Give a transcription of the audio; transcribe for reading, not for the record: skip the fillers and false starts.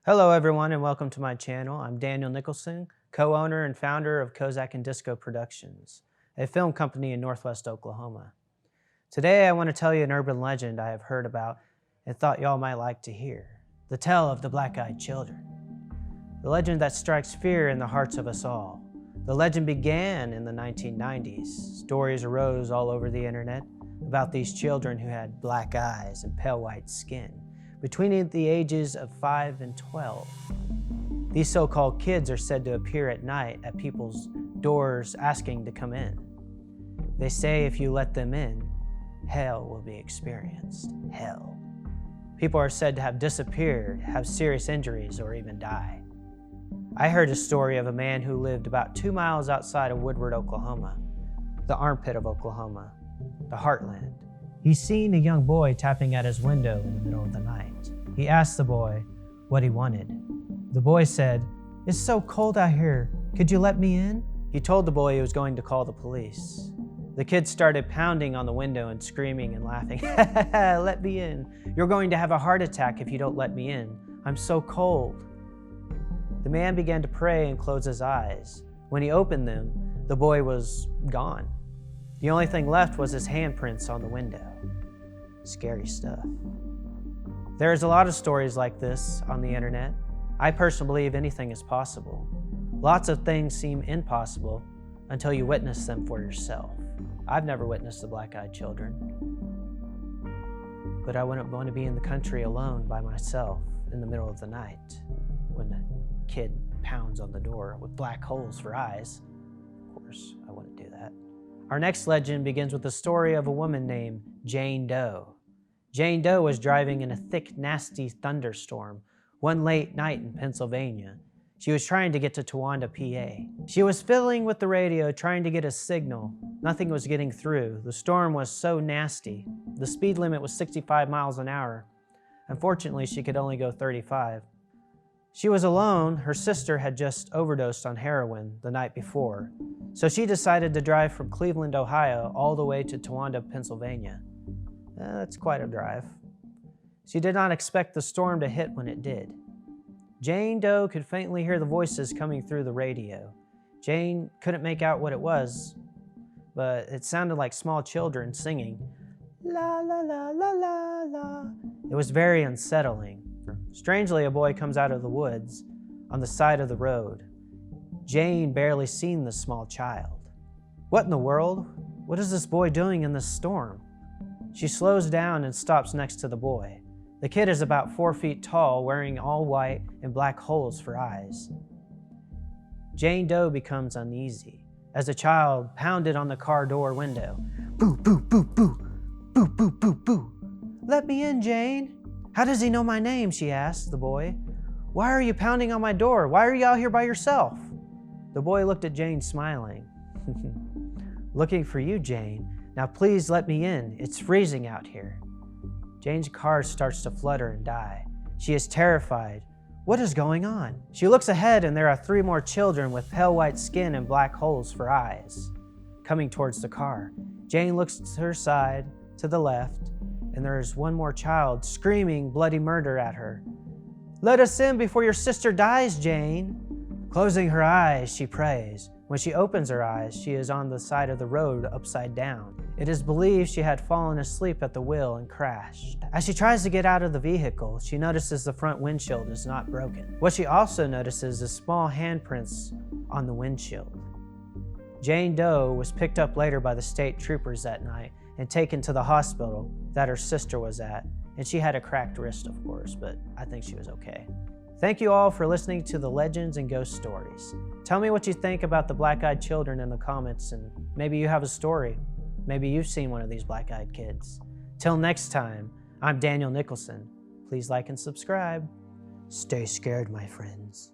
Hello everyone and welcome to my channel. I'm Daniel Nicholson, co-owner and founder of Kozak and Disco Productions, a film company in Northwest Oklahoma. Today I want to tell you an urban legend I have heard about and thought y'all might like to hear. The tale of the black-eyed children. The legend that strikes fear in the hearts of us all. The legend began in the 1990s. Stories arose all over the internet about these children who had black eyes and pale white skin, between the ages of 5 and 12. These so-called kids are said to appear at night at people's doors asking to come in. They say if you let them in, hell will be experienced. Hell. People are said to have disappeared, have serious injuries, or even die. I heard a story of a man who lived about 2 miles outside of Woodward, Oklahoma, the armpit of Oklahoma, the heartland. He's seen a young boy tapping at his window in the middle of the night. He asked the boy what he wanted. The boy said, "It's so cold out here. Could you let me in?" He told the boy he was going to call the police. The kid started pounding on the window and screaming and laughing. "Let me in. You're going to have a heart attack if you don't let me in. I'm so cold." The man began to pray and close his eyes. When he opened them, the boy was gone. The only thing left was his handprints on the window. Scary stuff. There's a lot of stories like this on the internet. I personally believe anything is possible. Lots of things seem impossible until you witness them for yourself. I've never witnessed the black-eyed children, but I wouldn't want to be in the country alone by myself in the middle of the night when a kid pounds on the door with black holes for eyes. Of course, I wouldn't do that. Our next legend begins with the story of a woman named Jane Doe. Jane Doe was driving in a thick, nasty thunderstorm one late night in Pennsylvania. She was trying to get to Towanda, PA. She was fiddling with the radio, trying to get a signal. Nothing was getting through. The storm was so nasty. The speed limit was 65 miles an hour. Unfortunately, she could only go 35. She was alone. Her sister had just overdosed on heroin the night before, so she decided to drive from Cleveland, Ohio, all the way to Towanda, Pennsylvania. That's quite a drive. She did not expect the storm to hit when it did. Jane Doe could faintly hear the voices coming through the radio. Jane couldn't make out what it was, but it sounded like small children singing, "La la la la la la." It was very unsettling. Strangely, a boy comes out of the woods on the side of the road. Jane barely seen the small child. What in the world? What is this boy doing in this storm? She slows down and stops next to the boy. The kid is about 4 feet tall, wearing all white and black holes for eyes. Jane Doe becomes uneasy as the child pounded on the car door window. "Boo, boo, boo, boo, boo, boo, boo, boo. Let me in, Jane." "How does he know my name?" she asked the boy. "Why are you pounding on my door? Why are you out here by yourself?" The boy looked at Jane, smiling. "Looking for you, Jane. Now please let me in. It's freezing out here." Jane's car starts to flutter and die. She is terrified. What is going on? She looks ahead and there are 3 more children with pale white skin and black holes for eyes coming towards the car. Jane looks to her side, to the left, and there is 1 more child screaming bloody murder at her. "Let us in before your sister dies, Jane." Closing her eyes, she prays. When she opens her eyes, she is on the side of the road upside down. It is believed she had fallen asleep at the wheel and crashed. As she tries to get out of the vehicle, she notices the front windshield is not broken. What she also notices is small handprints on the windshield. Jane Doe was picked up later by the state troopers that night and taken to the hospital that her sister was at, and she had a cracked wrist, of course, but I think she was okay. Thank you all for listening to the Legends and Ghost Stories. Tell me what you think about the black-eyed children in the comments, and maybe you have a story. Maybe you've seen one of these black-eyed kids. Till next time, I'm Daniel Nicholson. Please like and subscribe. Stay scared, my friends.